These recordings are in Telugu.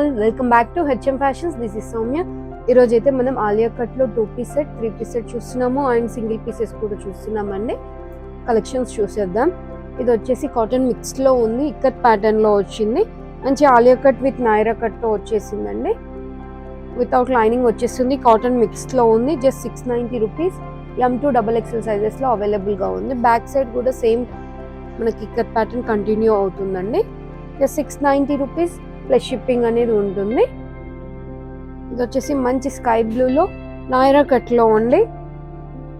All, welcome back to HM fashions. This is Soumya. ఈరోజు అయితే మనం ఆలియా కట్లో 2 పీస్ సెట్ 3 పీస్ సెట్ చూస్తున్నాము అండ్ సింగిల్ పీసెస్ కూడా చూస్తున్నామండి. కలెక్షన్స్ చూసేద్దాం. ఇది వచ్చేసి కాటన్ మిక్స్లో ఉంది, ఇక్కత్ ప్యాటర్న్లో వచ్చింది. మంచి ఆలియా కట్ విత్ నైరా కట్తో వచ్చేసిందండి. వితౌట్ లైనింగ్ వచ్చేస్తుంది, కాటన్ మిక్స్లో ఉంది. Just 690 rupees. M2 XXL సైజెస్లో అవైలబుల్గా ఉంది. బ్యాక్ సైడ్ కూడా సేమ్ మనకి ఇక్కత్ ప్యాటర్న్ కంటిన్యూ అవుతుందండి. జస్ట్ 690 రూపీస్ ప్లస్ షిప్పింగ్ అనేది ఉంటుంది. ఇది వచ్చేసి మంచి స్కై బ్లూలో నైరా కట్లో ఉండి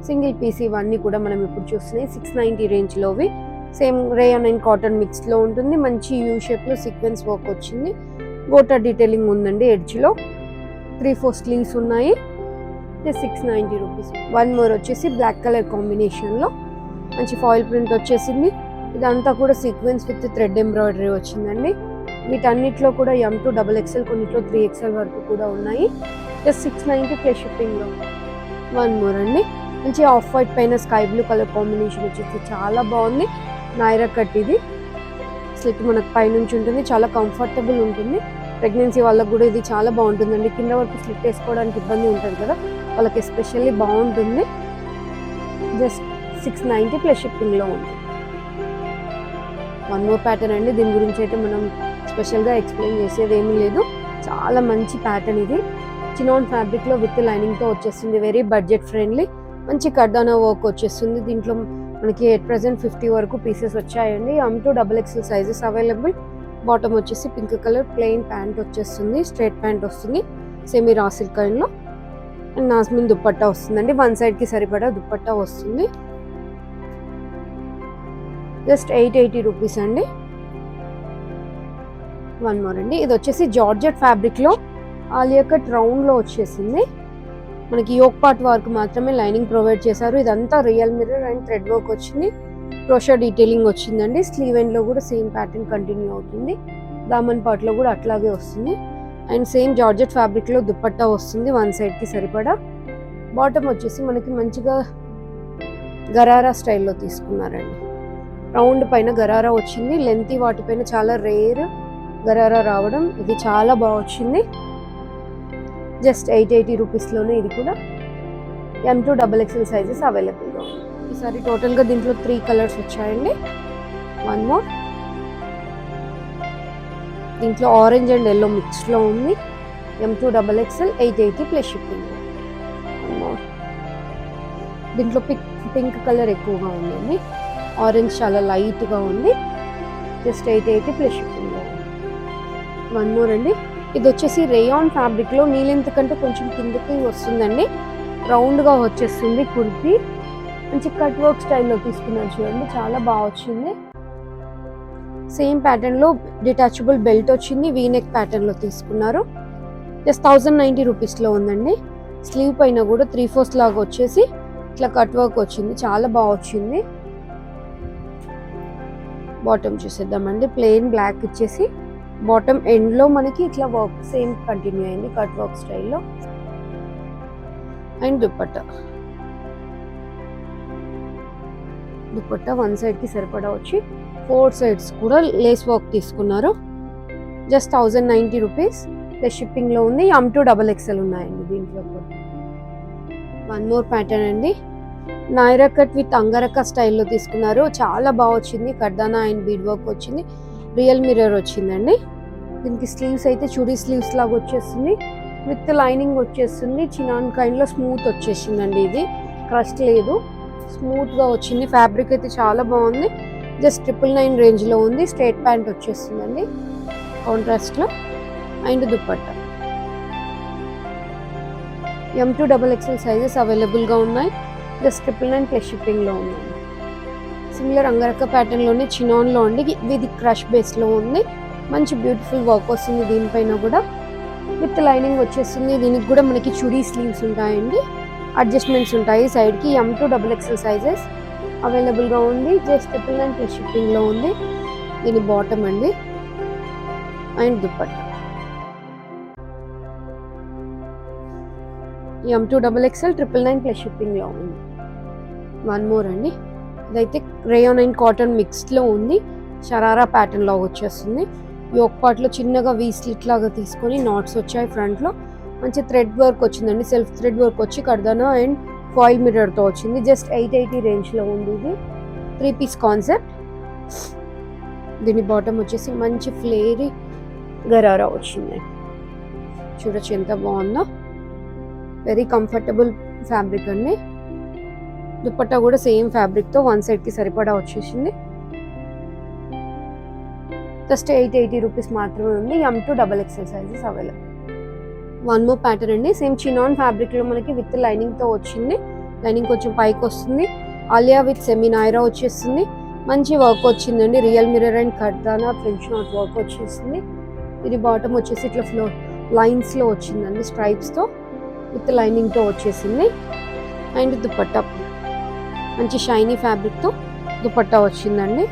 సింగిల్ పీస్. ఇవన్నీ కూడా మనం ఇప్పుడు చూస్తున్నాయి 690 రేంజ్లోవి. సేమ్ రేయాన్ అండ్ కాటన్ మిక్స్లో ఉంటుంది. మంచి యూ షేప్లో సీక్వెన్స్ వర్క్ వచ్చింది. గోటా డీటెయిలింగ్ ఉందండి. ఎడ్జ్లో 3-4 స్లీవ్స్ ఉన్నాయి. 690 రూపీస్. వన్ మోర్ వచ్చేసి బ్లాక్ కలర్ కాంబినేషన్లో మంచి ఫాయిల్ ప్రింట్ వచ్చేసింది. ఇదంతా కూడా సీక్వెన్స్ విత్ థ్రెడ్ ఎంబ్రాయిడరీ వచ్చిందండి. వీటన్నిటిలో కూడా M2 XXL, కొన్నిట్లో 3XL వరకు కూడా ఉన్నాయి. జస్ట్ 690 ప్లస్ షిప్పింగ్లో. వన్ మోర్ అండి, మంచి ఆఫ్ వైట్ పైన స్కై బ్లూ కలర్ కాంబినేషన్ వచ్చేసి చాలా బాగుంది. నైరా కట్ ఇది. స్లిట్ మనకు పైనుంచి ఉంటుంది, చాలా కంఫర్టబుల్ ఉంటుంది. ప్రెగ్నెన్సీ వాళ్ళకు కూడా ఇది చాలా బాగుంటుందండి. కింద వరకు స్లిట్ వేసుకోవడానికి ఇబ్బంది ఉంటుంది కదా, వాళ్ళకి ఎస్పెషల్లీ బాగుంటుంది. జస్ట్ 690 ప్లస్ షిప్పింగ్లో ఉంది. వన్ మోర్ ప్యాటర్న్ అండి. దీని గురించి అయితే మనం స్పెషల్గా ఎక్స్ప్లెయిన్ చేసేది ఏమీ లేదు. చాలా మంచి ప్యాటర్న్ ఇది. చినాన్ ఫ్యాబ్రిక్లో విత్ లైనింగ్తో వచ్చేస్తుంది. Very budget friendly. మంచి కర్దానా వర్క్ వచ్చేస్తుంది. దీంట్లో మనకి ఎట్ ప్రెసెంట్ 50 వరకు పీసెస్ వచ్చాయండి. M2 XXL sizes available. Bottom వచ్చేసి పింక్ కలర్ ప్లెయిన్ ప్యాంట్ వచ్చేస్తుంది. స్ట్రైట్ ప్యాంట్ వస్తుంది సెమీ రా సిల్క్ కైన్లో. అండ్ నాస్మిన్ దుప్పట్టా వస్తుందండి. వన్ సైడ్కి సరిపడా దుప్పట్టా వస్తుంది. జస్ట్ 880 రూపీస్ అండి. వన్ మోర్ అండి. ఇది వచ్చేసి జార్జెట్ ఫ్యాబ్రిక్లో ఆలియా కట్ రౌండ్లో వచ్చేసింది. మనకి యోక్ పార్ట్ వర్క్ మాత్రమే లైనింగ్ ప్రొవైడ్ చేశారు. ఇదంతా real mirror and thread work వచ్చింది. క్రోషా డీటెయిలింగ్ వచ్చిందండి. స్లీవ్ ఎండ్లో కూడా సేమ్ ప్యాటర్న్ కంటిన్యూ అవుతుంది. దామన్ పార్ట్లో కూడా అట్లాగే వస్తుంది. అండ్ సేమ్ జార్జెట్ ఫ్యాబ్రిక్లో దుప్పట్టా వస్తుంది వన్ సైడ్కి సరిపడా. బాటమ్ వచ్చేసి మనకి మంచిగా గరారా స్టైల్లో తీసుకున్నారండి. రౌండ్ పైన గరారా వచ్చింది. లెంతీ వాటిపైన చాలా రేర్ గరారా రావడం, ఇది చాలా బాగా వచ్చింది. జస్ట్ 880 రూపీస్లోనే ఇది కూడా M2 XXL సైజెస్ అవైలబుల్గా ఉంది. ఈసారి టోటల్గా దీంట్లో 3 కలర్స్ వచ్చాయండి. One more. దీంట్లో ఆరెంజ్ అండ్ ఎల్లో మిక్స్లో ఉంది. M2 XXL 880 plus shipping. One more. దీంట్లో పింక్ కలర్ ఎక్కువగా ఉందండి. ఆరెంజ్ చాలా లైట్గా ఉంది. జస్ట్ 880 ప్లస్ షిప్పింగ్లో. వన్ మోర్ అండి. ఇది వచ్చేసి రేయాన్ ఫ్యాబ్రిక్లో నీ లెంత్ కంటే కొంచెం కిందకి వస్తుందండి. రౌండ్గా వచ్చేస్తుంది కుర్తీ. మంచి కట్ వర్క్ స్టైల్లో తీసుకున్నారు చూడండి, చాలా బాగా వచ్చింది. సేమ్ ప్యాటర్న్లో డిటాచబుల్ బెల్ట్ వచ్చింది. వీనెక్ ప్యాటర్న్లో తీసుకున్నారు. జస్ట్ 1090 రూపీస్లో ఉందండి. స్లీవ్ పైన కూడా 3/4 లాగా వచ్చేసి ఇట్లా కట్ వర్క్ వచ్చింది, చాలా బాగా వచ్చింది. బాటమ్ చూసేద్దామండి. ప్లెయిన్ బ్లాక్ ఇచ్చేసి బాటమ్ ఎండ్లో మనకి ఇట్లా వర్క్ సేమ్ కంటిన్యూ అయింది కట్ వర్క్ స్టైల్లో. అండ్ దుప్పట్టా వన్ సైడ్కి సరిపడా వచ్చి 4 సైడ్స్ కూడా లేస్ వర్క్ తీసుకున్నారు. జస్ట్ 1090 రూపీస్ ప్లస్ షిప్పింగ్లో ఉంది. M2 XXL ఉన్నాయండి దీంట్లో కూడా. వన్ మోర్ ప్యాటర్న్ అండి. నైరా కట్ విత్ అంగరక స్టైల్లో తీసుకున్నారు, చాలా బాగా వచ్చింది. కర్దానా అండ్ బీడ్ వర్క్ వచ్చింది. రియల్ మిర్రర్ వచ్చిందండి. దీనికి స్లీవ్స్ అయితే చుడీ స్లీవ్స్ లాగా వచ్చేస్తుంది. విత్ లైనింగ్ వచ్చేస్తుంది. చినాన్ కైండ్లో స్మూత్ వచ్చేసిందండి. ఇది క్రస్ట్ లేదు, స్మూత్గా వచ్చింది. ఫ్యాబ్రిక్ అయితే చాలా బాగుంది. జస్ట్ 999 రేంజ్లో ఉంది. స్ట్రైట్ ప్యాంట్ వచ్చేస్తుందండి కాంట్రాస్ట్లో. And dupatta M2 XXL sizes అవైలబుల్గా ఉన్నాయి. జస్ట్ 999 ప్లస్ షిప్పింగ్లో ఉంది. సిమిలర్ అంగరక్క ప్యాటర్న్లోనే చినాన్లో ఉండి ఇది క్రష్ బేస్లో ఉంది. మంచి బ్యూటిఫుల్ వర్క్ వస్తుంది దీనిపైన కూడా. విత్ లైనింగ్ వచ్చేస్తుంది. దీనికి కూడా మనకి చుడీ స్లీవ్స్ ఉంటాయండి. అడ్జస్ట్మెంట్స్ ఉంటాయి సైడ్కి. M2 XXL సైజెస్ అవైలబుల్గా ఉంది. జస్ట్ 999 ప్లస్ షిప్పింగ్లో ఉంది. దీని బాటమ్ అండి. And dupatta M2 XXL 999 plus షిప్పింగ్లో ఉంది. వన్ మోర్ అండి. ఇదైతే రేయాన్ అండ్ కాటన్ మిక్స్లో ఉంది. షరారా ప్యాటర్న్లో వచ్చేస్తుంది. యోక్ పార్ట్లో చిన్నగా వీ స్లిట్ లాగా తీసుకొని నాట్స్ వచ్చాయి ఫ్రంట్లో. మంచి థ్రెడ్ వర్క్ వచ్చిందండి, సెల్ఫ్ థ్రెడ్ వర్క్ వచ్చి కర్దానా అండ్ ఫాయిల్ మిర్రర్తో వచ్చింది. జస్ట్ 880 రేంజ్లో ఉంది ఇది. 3 పీస్ కాన్సెప్ట్. దీని బాటమ్ వచ్చేసి మంచి ఫ్లేరీ గరారా వచ్చింది. చూడొచ్చు ఎంత బాగుందో. వెరీ కంఫర్టబుల్ ఫ్యాబ్రిక్ అండి. దుపట్టా కూడా సేమ్ ఫ్యాబ్రిక్తో 1 సైడ్కి సరిపడా వచ్చేసింది. జస్ట్ 880 రూపీస్ మాత్రమే ఉంది. M2 XXL sizes available. 1 more pattern అండి. సేమ్ చినాన్ ఫ్యాబ్రిక్లో మనకి విత్ లైనింగ్తో వచ్చింది. లైనింగ్ కొంచెం పైకి వస్తుంది. ఆలియా విత్ సెమీ నాయరా వచ్చేస్తుంది. మంచి వర్క్ వచ్చిందండి. రియల్ మిర్రర్ అండ్ కర్దానా ఫ్రెంచ్ నాట్ వర్క్ వచ్చేసింది. ఇది బాటమ్ వచ్చేసి ఇట్లా లైన్స్లో వచ్చిందండి, స్ట్రైప్స్తో విత్ లైనింగ్తో వచ్చేసింది. అండ్ దుపట్టా మంచి షైనీ ఫ్యాబ్రిక్తో దుపట్టా వచ్చిందండి.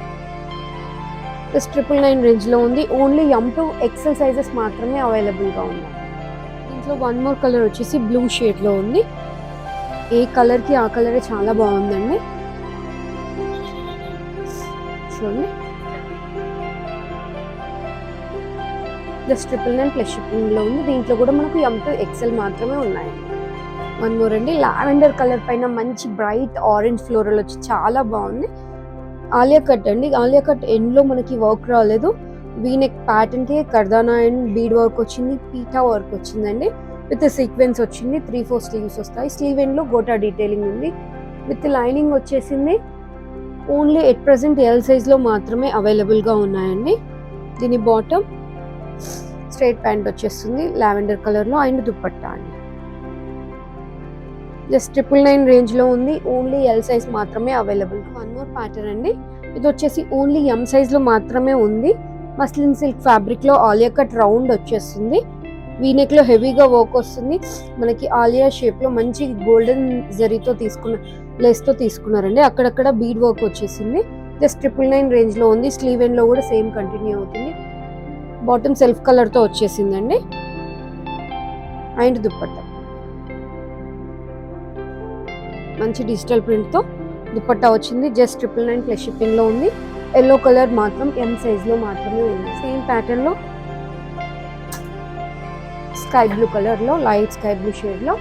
999 రేంజ్లో ఉంది. ఓన్లీ M2 XL సైజెస్ మాత్రమే అవైలబుల్గా ఉన్నాయి. దీంట్లో 1 మోర్ కలర్ వచ్చేసి బ్లూ షేడ్లో ఉంది. ఏ కలర్కి ఆ కలరే చాలా బాగుందండి. చూడండి, జస్ట్ 999 ప్లస్ షిప్పింగ్లో ఉంది. దీంట్లో కూడా మనకు M2 XL మాత్రమే ఉన్నాయి. 1 మోర్ అండి. లావెండర్ కలర్ పైన మంచి బ్రైట్ ఆరెంజ్ ఫ్లోరల్ వచ్చి చాలా బాగుంది. ఆలియా కట్ అండి. ఆలియా కట్ ఎండ్లో మనకి వర్క్ రాలేదు. వీనెక్ ప్యాటర్న్కి కర్దానా అండ్ బీడ్ వర్క్ వచ్చింది, పీటా వర్క్ వచ్చిందండి. విత్ సీక్వెన్స్ వచ్చింది. 3-4 స్లీవ్స్ వస్తాయి. స్లీవ్ ఎండ్లో గోటా డీటెయిలింగ్ ఉంది. విత్ లైనింగ్ వచ్చేసింది. ఓన్లీ ఎట్ ప్రెసెంట్ L సైజ్లో మాత్రమే అవైలబుల్గా ఉన్నాయండి. దీని బాటమ్ స్ట్రైట్ ప్యాంట్ వచ్చేస్తుంది లావెండర్ కలర్లో అండ్ దుపట్టా అండి. జస్ట్ 999 రేంజ్లో ఉంది. ఓన్లీ L సైజ్ మాత్రమే అవైలబుల్. 1 మోర్ ప్యాటర్న్ అండి. ఇది వచ్చేసి ఓన్లీ M సైజ్లో మాత్రమే ఉంది. మస్లిన్ సిల్క్ ఫ్యాబ్రిక్లో ఆలియా కట్ రౌండ్ వచ్చేస్తుంది. వీనెక్లో హెవీగా వర్క్ వస్తుంది. మనకి ఆలియా షేప్లో మంచి గోల్డెన్ జరీతో లేస్తో తీసుకున్నారండి. అక్కడక్కడ బీడ్ వర్క్ వచ్చేసింది. జస్ట్ 999 రేంజ్లో ఉంది. స్లీవ్ ఎండ్లో కూడా సేమ్ కంటిన్యూ అవుతుంది. బాటమ్ సెల్ఫ్ కలర్తో వచ్చేసిందండి. అండ్ దుపట్టా మంచి డిజిటల్ ప్రింట్తో దుపట్టా వచ్చింది. జస్ట్ 999 ప్లస్ షిప్పింగ్లో ఉంది. ఎల్లో కలర్ మాత్రం M సైజ్లో మాత్రమే ఉంది. సేమ్ ప్యాటర్న్లో స్కై బ్లూ కలర్లో, లైట్ స్కై బ్లూ షేడ్లో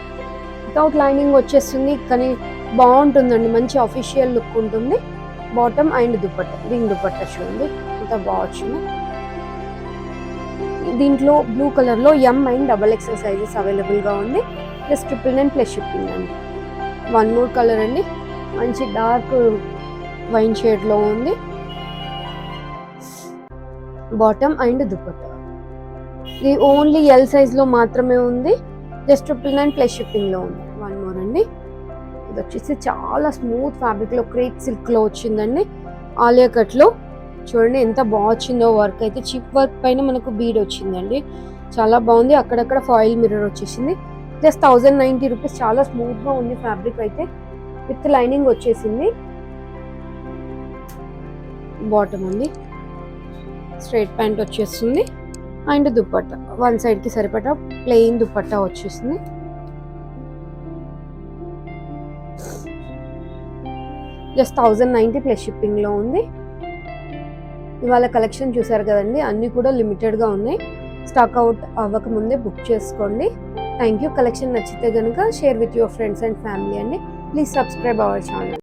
వితౌట్ లైనింగ్ వచ్చేస్తుంది. కానీ బాగుంటుందండి, మంచి అఫీషియల్ లుక్ ఉంటుంది. Bottom and dupatta. దీని దుపట్టా చూడండి ఎంత బాగా వచ్చింది. దీంట్లో బ్లూ కలర్లో M అండ్ XXL సైజెస్ అవైలబుల్గా ఉంది. జస్ట్ 999 ప్లస్ షిప్పింగ్ అండి. 1 మోర్ కలర్ అండి. మంచి డార్క్ వైన్ షేడ్లో ఉంది. Bottom and dupatta. ఇది ఓన్లీ L సైజ్లో మాత్రమే ఉంది. జస్ట్ 999 ప్లస్ షిప్పింగ్లో ఉంది. 1 మోర్ అండి. ఇది వచ్చేసి చాలా స్మూత్ ఫ్యాబ్రిక్లో క్రేప్ సిల్క్లో వచ్చిందండి. ఆలియా కట్లో చూడండి ఎంత బాగా వచ్చిందో. వర్క్ అయితే చిప్ వర్క్ పైన మనకు బీడ్ వచ్చిందండి. చాలా బాగుంది. అక్కడక్కడ ఫాయిల్ మిర్రర్ వచ్చేసింది. Just 1090 rupees. చాలా స్మూత్గా ఉంది ఫ్యాబ్రిక్ అయితే. విత్ లైనింగ్ వచ్చేసింది. బాటమ్ అండి. స్ట్రైట్ ప్యాంట్ వచ్చేస్తుంది అండ్ దుపట్టా 1 సైడ్కి సరిపడా ప్లెయిన్ దుపట్టా వచ్చేసింది. జస్ట్ 1090 ప్లస్ షిప్పింగ్లో ఉంది. ఇవాళ కలెక్షన్ చూసారు కదండి, అన్నీ కూడా లిమిటెడ్గా ఉన్నాయి. స్టాక్ అవుట్ అవ్వకముందే బుక్ చేసుకోండి. Thank you. కలెక్షన్ నచ్చితే కనుక share with your friends and family అండి. Please subscribe our channel.